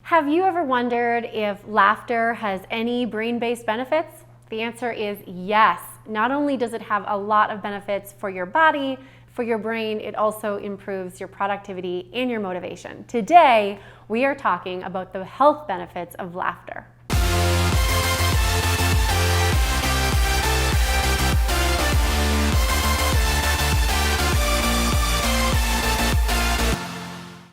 Have you ever wondered if laughter has any brain-based benefits? The answer is yes. Not only does it have a lot of benefits for your body, for your brain, it also improves your productivity and your motivation. Today, we are talking about the health benefits of laughter.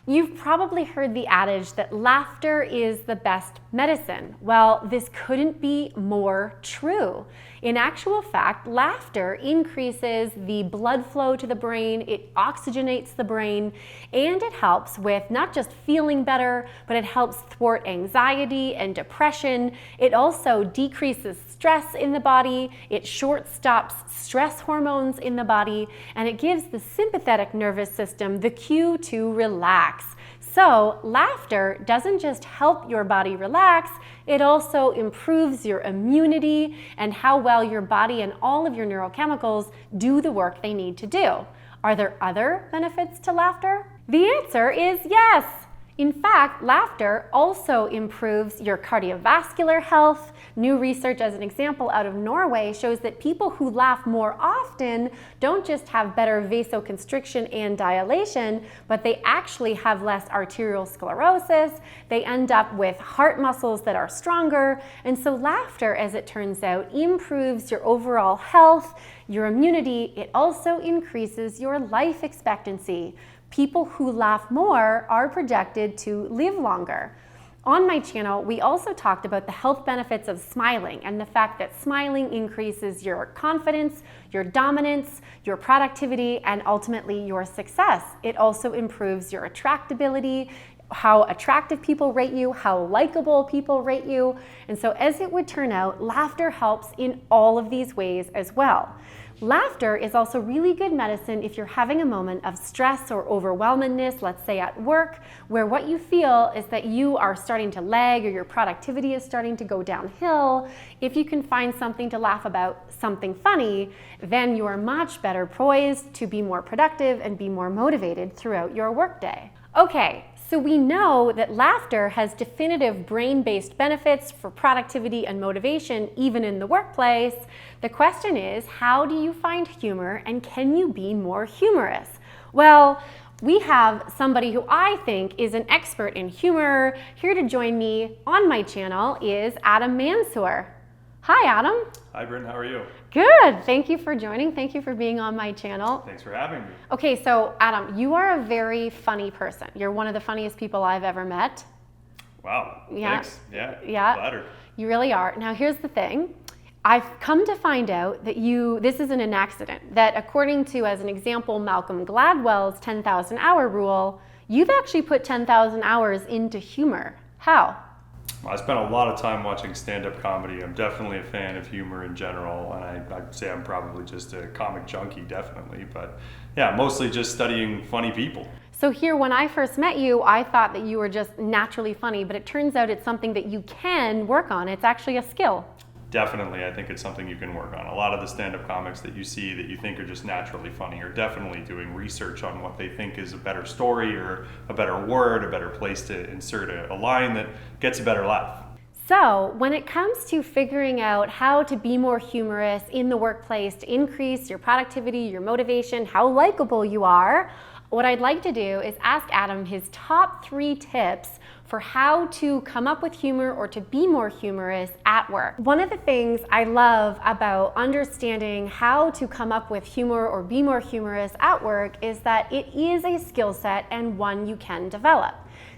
You've probably heard the adage that laughter is the best medicine. Well, this couldn't be more true. In actual fact, laughter increases the blood flow to the brain, it oxygenates the brain, and it helps with not just feeling better, but it helps thwart anxiety and depression. It also decreases stress in the body, it short stops stress hormones in the body, and it gives the sympathetic nervous system the cue to relax. So, laughter doesn't just help your body relax, it also improves your immunity and how well your body and all of your neurochemicals do the work they need to do. Are there other benefits to laughter? The answer is yes. In fact, laughter also improves your cardiovascular health. New research, as an example, out of Norway shows that people who laugh more often don't just have better vasoconstriction and dilation, but they actually have less arterial sclerosis. They end up with heart muscles that are stronger. And so laughter, as it turns out, improves your overall health, your immunity. It also increases your life expectancy. People who laugh more are projected to live longer. On my channel, we also talked about the health benefits of smiling and the fact that smiling increases your confidence, your dominance, your productivity, and ultimately your success. It also improves your attractability, how attractive people rate you, how likable people rate you. And so as it would turn out, laughter helps in all of these ways as well. Laughter is also really good medicine if you're having a moment of stress or overwhelmedness, let's say at work, where what you feel is that you are starting to lag or your productivity is starting to go downhill. If you can find something to laugh about, something funny, then you are much better poised to be more productive and be more motivated throughout your workday. Okay. So we know that laughter has definitive brain-based benefits for productivity and motivation, even in the workplace. The question is, how do you find humor and can you be more humorous? Well, we have somebody who I think is an expert in humor. Here to join me on my channel is Adam Mansour. Hi, Adam. Hi, Bryn. How are you? Good. Thank you for joining. Thank you for being on my channel. Thanks for having me. Okay, so Adam, you are a very funny person. You're one of the funniest people I've ever met. Wow. Yeah. Thanks. Yeah. Flattered. You really are. Now, here's the thing. I've come to find out that this isn't an accident, that according to, as an example, Malcolm Gladwell's 10,000 hour rule, you've actually put 10,000 hours into humor. How? I spent a lot of time watching stand-up comedy. I'm definitely a fan of humor in general, and I'd say I'm probably just a comic junkie, definitely. But yeah, mostly just studying funny people. So here, when I first met you, I thought that you were just naturally funny, but it turns out it's something that you can work on. It's actually a skill. Definitely, I think it's something you can work on. A lot of the stand-up comics that you see that you think are just naturally funny are definitely doing research on what they think is a better story or a better word, a better place to insert a line that gets a better laugh. So when it comes to figuring out how to be more humorous in the workplace to increase your productivity, your motivation, how likable you are, what I'd like to do is ask Adam his top 3 tips for how to come up with humor or to be more humorous at work. One of the things I love about understanding how to come up with humor or be more humorous at work is that it is a skill set and one you can develop.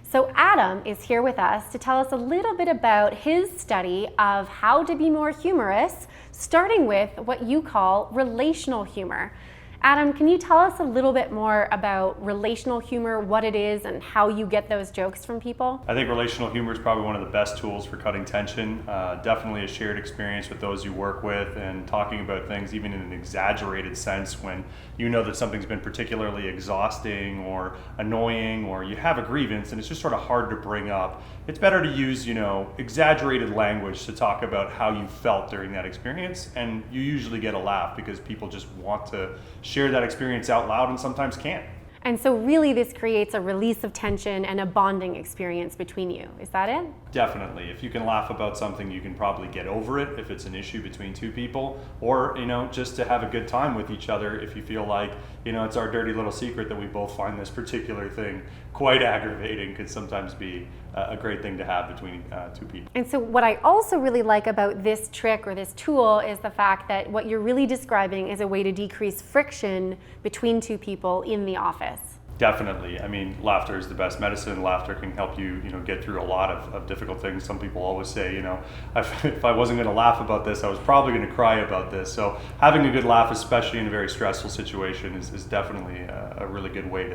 So Adam is here with us to tell us a little bit about his study of how to be more humorous, starting with what you call relational humor. Adam, can you tell us a little bit more about relational humor, what it is, and how you get those jokes from people? I think relational humor is probably one of the best tools for cutting tension. Definitely a shared experience with those you work with, and talking about things even in an exaggerated sense when you know that something's been particularly exhausting or annoying, or you have a grievance and it's just sort of hard to bring up. It's better to use, exaggerated language to talk about how you felt during that experience, and you usually get a laugh because people just want to share that experience out loud and sometimes can't. And so really this creates a release of tension and a bonding experience between you. Is that it? Definitely. If you can laugh about something, you can probably get over it if it's an issue between two people, or, just to have a good time with each other if you feel like, it's our dirty little secret that we both find this particular thing quite aggravating, could sometimes be a great thing to have between two people. And so what I also really like about this trick or this tool is the fact that what you're really describing is a way to decrease friction between two people in the office. Definitely. I mean, laughter is the best medicine. Laughter can help you, get through a lot of difficult things. Some people always say, if I wasn't going to laugh about this, I was probably going to cry about this. So having a good laugh, especially in a very stressful situation, is definitely a really good way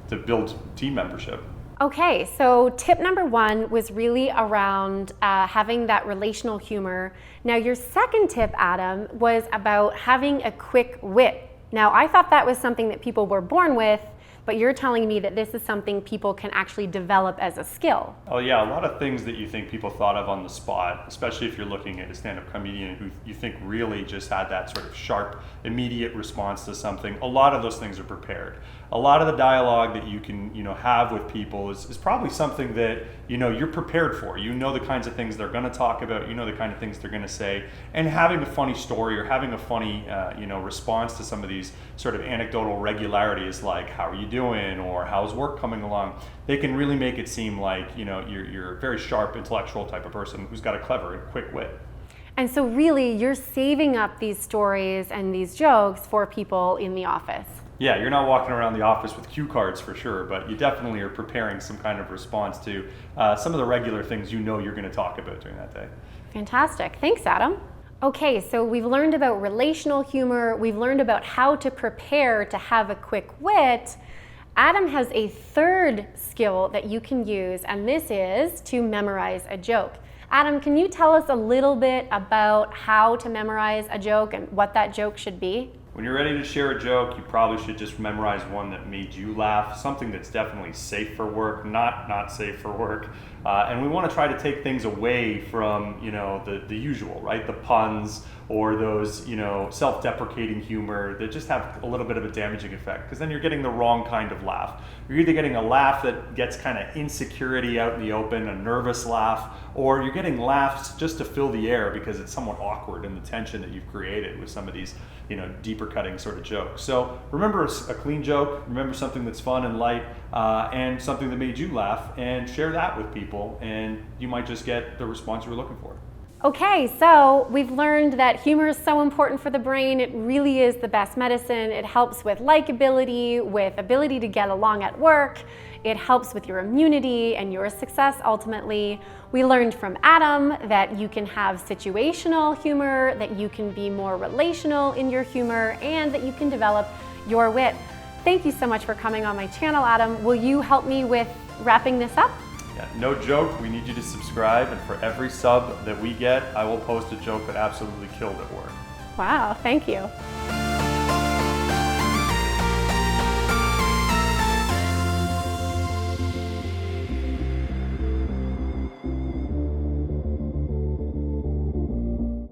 to build team membership. Okay, so tip number 1 was really around having that relational humor. Now your second tip, Adam, was about having a quick wit. Now I thought that was something that people were born with, but you're telling me that this is something people can actually develop as a skill. Oh yeah, a lot of things that you think people thought of on the spot, especially if you're looking at a stand-up comedian who you think really just had that sort of sharp, immediate response to something. A lot of those things are prepared. A lot of the dialogue that you can, have with people is probably something that, you're prepared for. You know the kinds of things they're going to talk about, the kind of things they're going to say, and having a funny story or having a funny, response to some of these sort of anecdotal regularities, like how are you doing or how's work coming along, they can really make it seem like, you're a very sharp intellectual type of person who's got a clever and quick wit. And so really you're saving up these stories and these jokes for people in the office. Yeah, you're not walking around the office with cue cards for sure, but you definitely are preparing some kind of response to some of the regular things you're going to talk about during that day. Fantastic. Thanks, Adam. Okay, so we've learned about relational humor. We've learned about how to prepare to have a quick wit. Adam has a third skill that you can use, and this is to memorize a joke. Adam, can you tell us a little bit about how to memorize a joke and what that joke should be? When you're ready to share a joke, you probably should just memorize one that made you laugh, something that's definitely safe for work, not safe for work. And we want to try to take things away from, the usual, right? The puns or those, self-deprecating humor that just have a little bit of a damaging effect, because then you're getting the wrong kind of laugh. You're either getting a laugh that gets kind of insecurity out in the open, a nervous laugh, or you're getting laughs just to fill the air because it's somewhat awkward in the tension that you've created with some of these, deeper cutting sort of jokes. So remember a clean joke, remember something that's fun and light, and something that made you laugh, and share that with people, and you might just get the response you were looking for. Okay, so we've learned that humor is so important for the brain. It really is the best medicine. It helps with likability, with ability to get along at work. It helps with your immunity and your success ultimately. We learned from Adam that you can have situational humor, that you can be more relational in your humor, and that you can develop your wit. Thank you so much for coming on my channel, Adam. Will you help me with wrapping this up? Yeah, no joke, we need you to subscribe, and for every sub that we get, I will post a joke that absolutely killed at work. Wow, thank you.